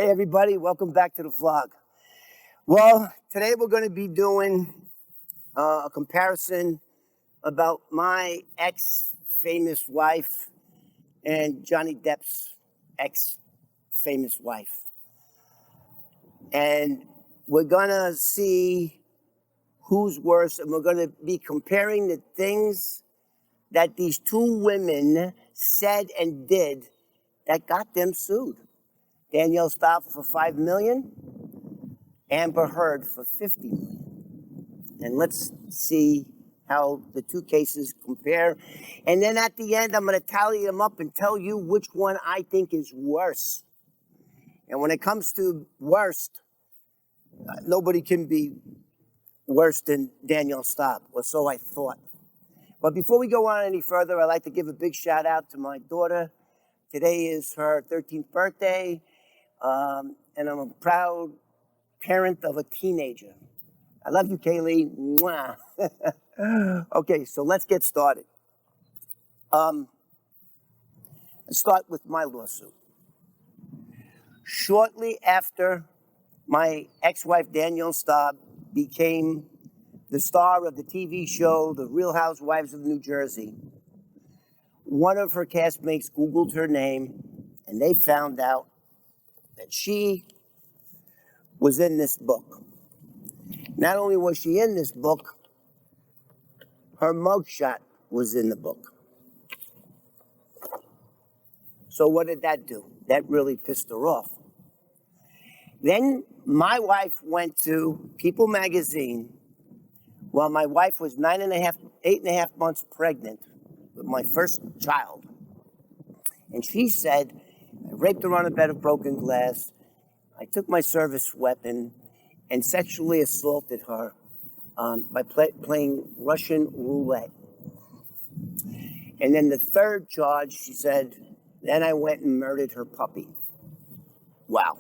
everybody. Welcome back to the vlog. Well, today we're going to be doing a comparison about my ex-famous wife and Johnny Depp's ex-famous wife. And we're going to see who's worse, and we're going to be comparing the things that these two women said and did that got them sued. Daniel Staub for $5 million, Amber Heard for $50 million. And let's see how the two cases compare. And then at the end, I'm going to tally them up and tell you which one I think is worse. And when it comes to worst, nobody can be worse than Daniel Staub, or so I thought. But before we go on any further, I'd like to give a big shout out to my daughter. Today is her 13th birthday, and I'm a proud parent of a teenager. I love you, Kaylee. Mwah. Okay, so let's get started. Let's start with my lawsuit. Shortly after my ex-wife, Daniel Staub, became the star of the TV show, The Real Housewives of New Jersey, one of her castmates Googled her name, and they found out that she was in this book. Not only was she in this book, her mugshot was in the book. So what did that do? That really pissed her off. Then my wife went to People magazine while my wife was 8.5 months pregnant with my first child. And she said, I raped her on a bed of broken glass. I took my service weapon and sexually assaulted her by playing Russian roulette. And then the third charge, she said, then I went and murdered her puppy. Wow.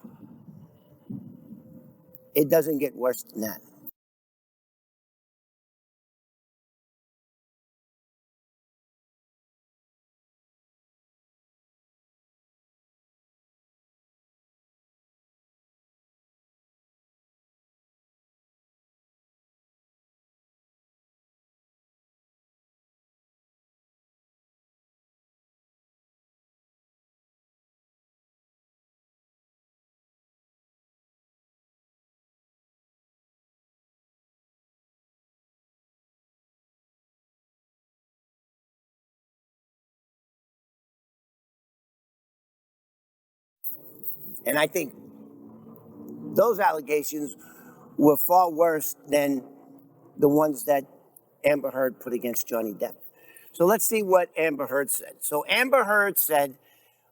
It doesn't get worse than that. And I think those allegations were far worse than the ones that Amber Heard put against Johnny Depp. So let's see what Amber Heard said. So Amber Heard said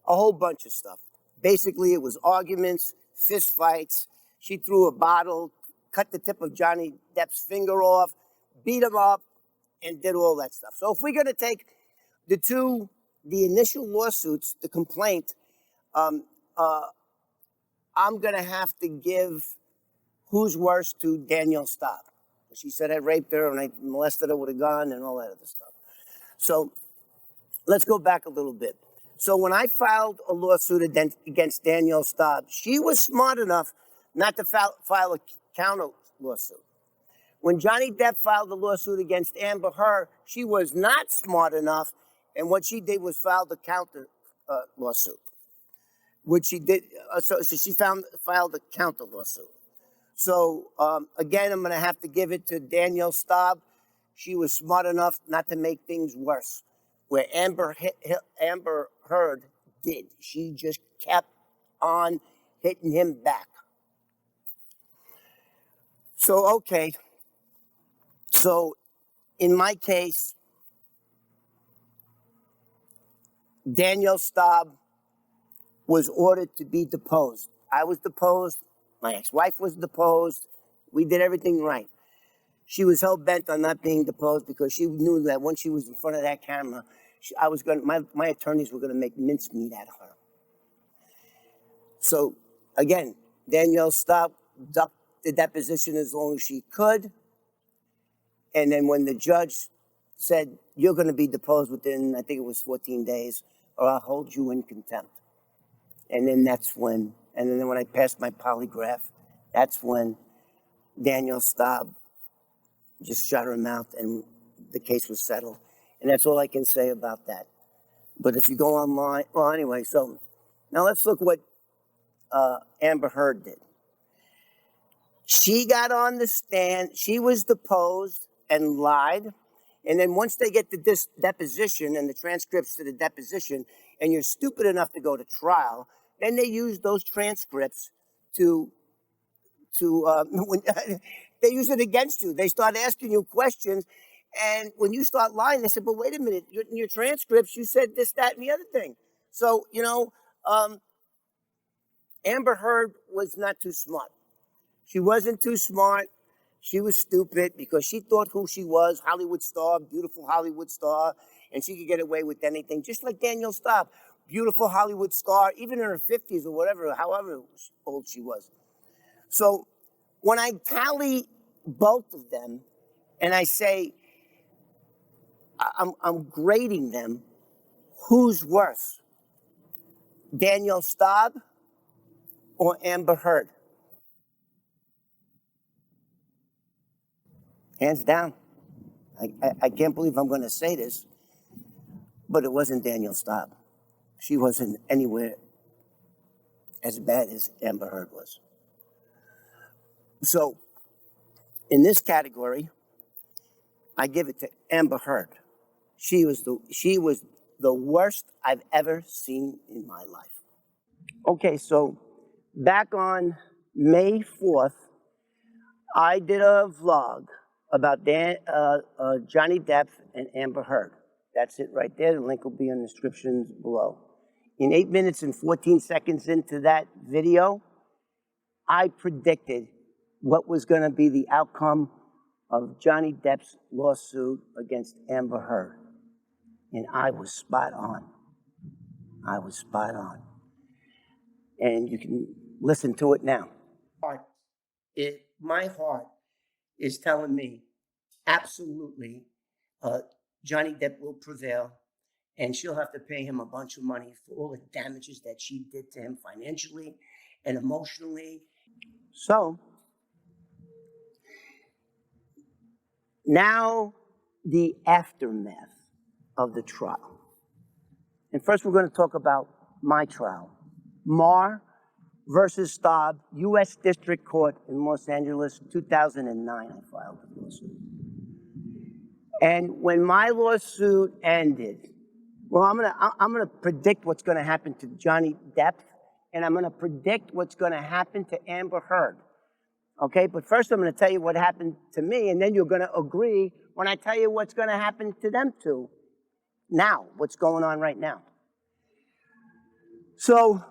a whole bunch of stuff. Basically, it was arguments, fist fights. She threw a bottle, cut the tip of Johnny Depp's finger off, beat him up, and did all that stuff. So if we're going to take the initial lawsuits, the complaint, I'm going to have to give who's worse to Daniel Staub. She said I raped her and I molested her with a gun and all that other stuff. So let's go back a little bit. So when I filed a lawsuit against Daniel Staub, she was smart enough not to file a counter lawsuit. When Johnny Depp filed a lawsuit against Amber Heard, she was not smart enough, and what she did was file the counter lawsuit. Which she did, so she filed a counter lawsuit. So again, I'm going to have to give it to Daniel Staub. She was smart enough not to make things worse, where Amber Heard did. She just kept on hitting him back. So okay, so in my case, Daniel Staub was ordered to be deposed. I was deposed. My ex-wife was deposed. We did everything right. She was hell-bent on not being deposed because she knew that once she was in front of that camera, my attorneys were going to make mincemeat out of her. So, again, Danielle Staub ducked the deposition as long as she could. And then when the judge said, you're going to be deposed within, I think it was 14 days, or I'll hold you in contempt. And then that's when And then when I passed my polygraph, that's when Daniel Staub just shut her mouth and the case was settled. And that's all I can say about that. But if you go online, well, anyway, so now let's look what Amber Heard did. She got on the stand, she was deposed and lied. And then once they get the deposition and the transcripts to the deposition, and you're stupid enough to go to trial, then they use those transcripts to they use it against you. They start asking you questions, and when you start lying, they say, "But wait a minute, in your transcripts, you said this, that, and the other thing." So Amber Heard was not too smart. She wasn't too smart. She was stupid because she thought who she was, Hollywood star, beautiful Hollywood star, and she could get away with anything, just like Daniel Staub, beautiful Hollywood star, even in her 50s or whatever, however old she was. So when I tally both of them and I say, I'm grading them, who's worse, Daniel Staub or Amber Heard? Hands down. I can't believe I'm going to say this, but it wasn't Daniel Staub. She wasn't anywhere as bad as Amber Heard was. So, in this category, I give it to Amber Heard. She was the worst I've ever seen in my life. Okay, so back on May 4th, I did a vlog about Johnny Depp and Amber Heard. That's it right there. The link will be in the descriptions below. In 8 minutes and 14 seconds into that video, I predicted what was going to be the outcome of Johnny Depp's lawsuit against Amber Heard. And I was spot on. I was spot on. And you can listen to it now. My heart is telling me absolutely Johnny Depp will prevail, and she'll have to pay him a bunch of money for all the damages that she did to him financially and emotionally. So now the aftermath of the trial. And first we're going to talk about my trial. Maher versus Staub, U.S. District Court in Los Angeles, 2009, I filed the lawsuit. And when my lawsuit ended, well, I'm gonna predict what's gonna happen to Johnny Depp, and I'm gonna predict what's gonna happen to Amber Heard. Okay, but first I'm gonna tell you what happened to me, and then you're gonna agree when I tell you what's gonna happen to them two now, what's going on right now. So,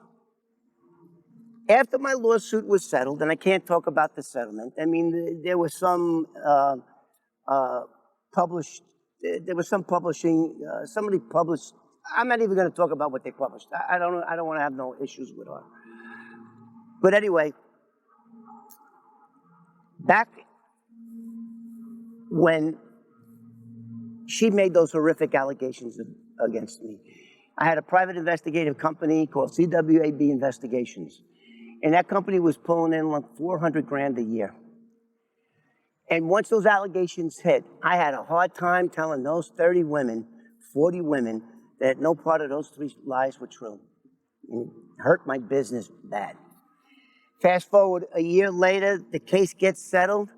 after my lawsuit was settled, and I can't talk about the settlement, I mean, there was some publishing, somebody published, I'm not even going to talk about what they published. I don't want to have no issues with her. But anyway, back when she made those horrific allegations against me, I had a private investigative company called CWAB Investigations. And that company was pulling in like $400,000 a year. And once those allegations hit, I had a hard time telling those 30 women, 40 women, that no part of those 3 lies were true. And it hurt my business bad. Fast forward a year later, the case gets settled.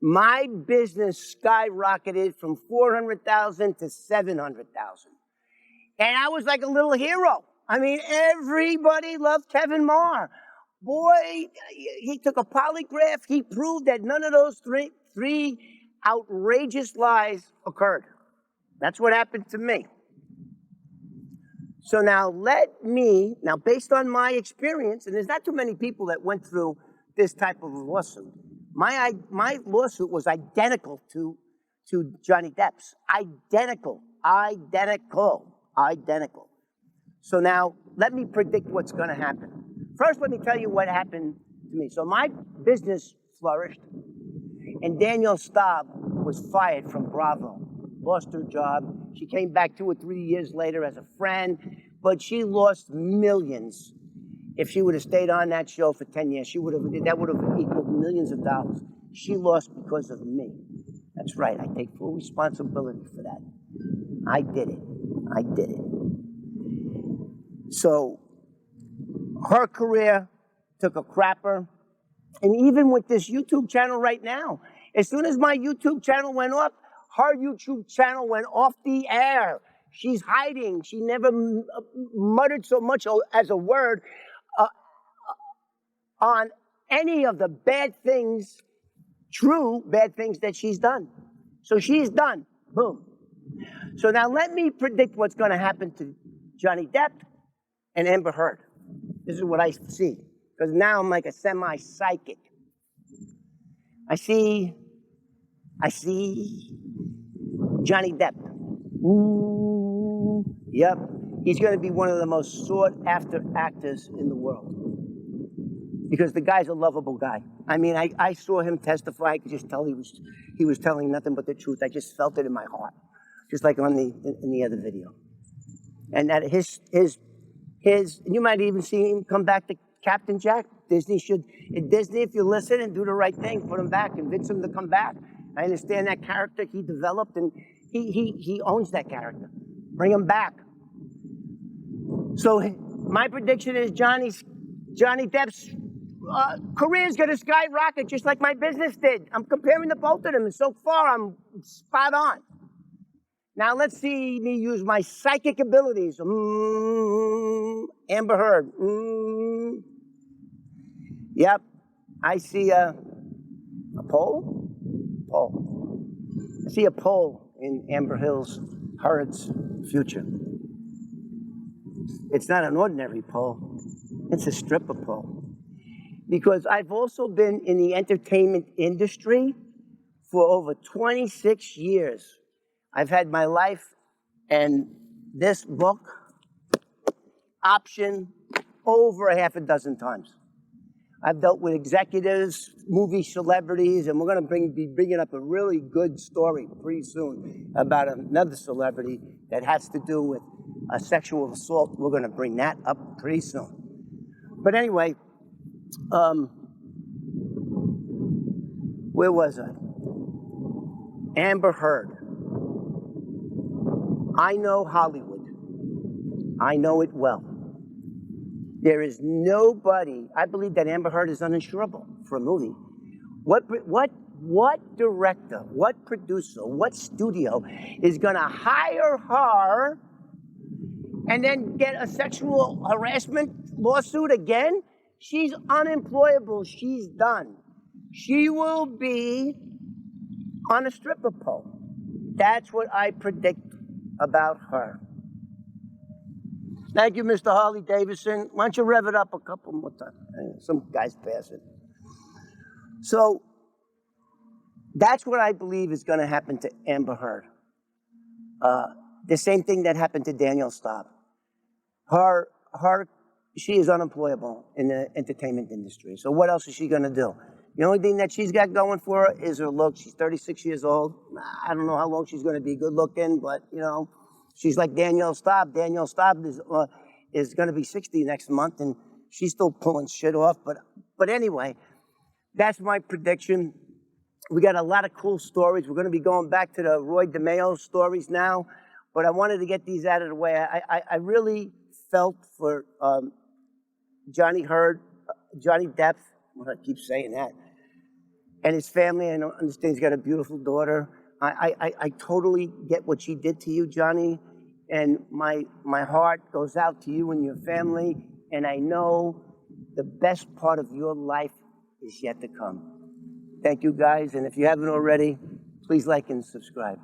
My business skyrocketed from $400,000 to $700,000. And I was like a little hero. I mean, everybody loved Kevin Maher. Boy, he took a polygraph. He proved that none of those three outrageous lies occurred. That's what happened to me. So now based on my experience, and there's not too many people that went through this type of lawsuit. My lawsuit was identical to Johnny Depp's. Identical. So now let me predict what's going to happen. First, let me tell you what happened to me. So my business flourished, and Daniel Staub was fired from Bravo, lost her job. She came back 2 or 3 years later as a friend, but she lost millions If she would have stayed on that show for 10 years, that would have equaled millions of dollars. She lost because of me. That's right. I take full responsibility for that. I did it. I did it. So her career took a crapper. And even with this YouTube channel right now, as soon as my YouTube channel went up, her YouTube channel went off the air. She's hiding. She never muttered so much as a word on any of the bad things, true bad things that she's done. So she's done. Boom. So now let me predict what's going to happen to Johnny Depp and Amber Heard. This is what I see. Because now I'm like a semi-psychic. I see Johnny Depp. Ooh, yep. He's going to be one of the most sought-after actors in the world. Because the guy's a lovable guy. I mean, I saw him testify. I could just tell he was telling nothing but the truth. I just felt it in my heart. Just like in the other video. And that his you might even see him come back to Captain Jack. Disney, if you listen and do the right thing, put him back, convince him to come back. I understand that character he developed, and he owns that character. Bring him back. So my prediction is Johnny Depp's career is going to skyrocket just like my business did. I'm comparing the both of them, and so far I'm spot on. Now let's see me use my psychic abilities. Amber Heard. Yep, I see a pole. I see a pole in Amber Heard's future. It's not an ordinary pole. It's a stripper pole. Because I've also been in the entertainment industry for over 26 years. I've had my life and this book optioned over a half a dozen times. I've dealt with executives, movie celebrities, and we're going to be bringing up a really good story pretty soon about another celebrity that has to do with a sexual assault. We're going to bring that up pretty soon. But anyway, where was I? Amber Heard. I know Hollywood. I know it well. There is nobody, I believe that Amber Heard is uninsurable for a movie. What director, what producer, what studio is going to hire her and then get a sexual harassment lawsuit again? She's unemployable. She's done. She will be on a stripper pole. That's what I predict about her. Thank you, Mr. Harley Davidson. Why don't you rev it up a couple more times? Some guy's passing. So that's what I believe is going to happen to Amber Heard. The same thing that happened to Daniel Staub. She is unemployable in the entertainment industry. So what else is she going to do? The only thing that she's got going for her is her look. She's 36 years old. I don't know how long she's going to be good looking, but, you know, she's like Daniel Staub. Daniel Staub is going to be 60 next month, and she's still pulling shit off. But anyway, that's my prediction. We got a lot of cool stories. We're going to be going back to the Roy DeMeo stories now, but I wanted to get these out of the way. I really felt for Johnny Depp. I keep saying that. And his family. I understand he's got a beautiful daughter. I totally get what she did to you, Johnny. And my heart goes out to you and your family. And I know the best part of your life is yet to come. Thank you, guys. And if you haven't already, please like and subscribe.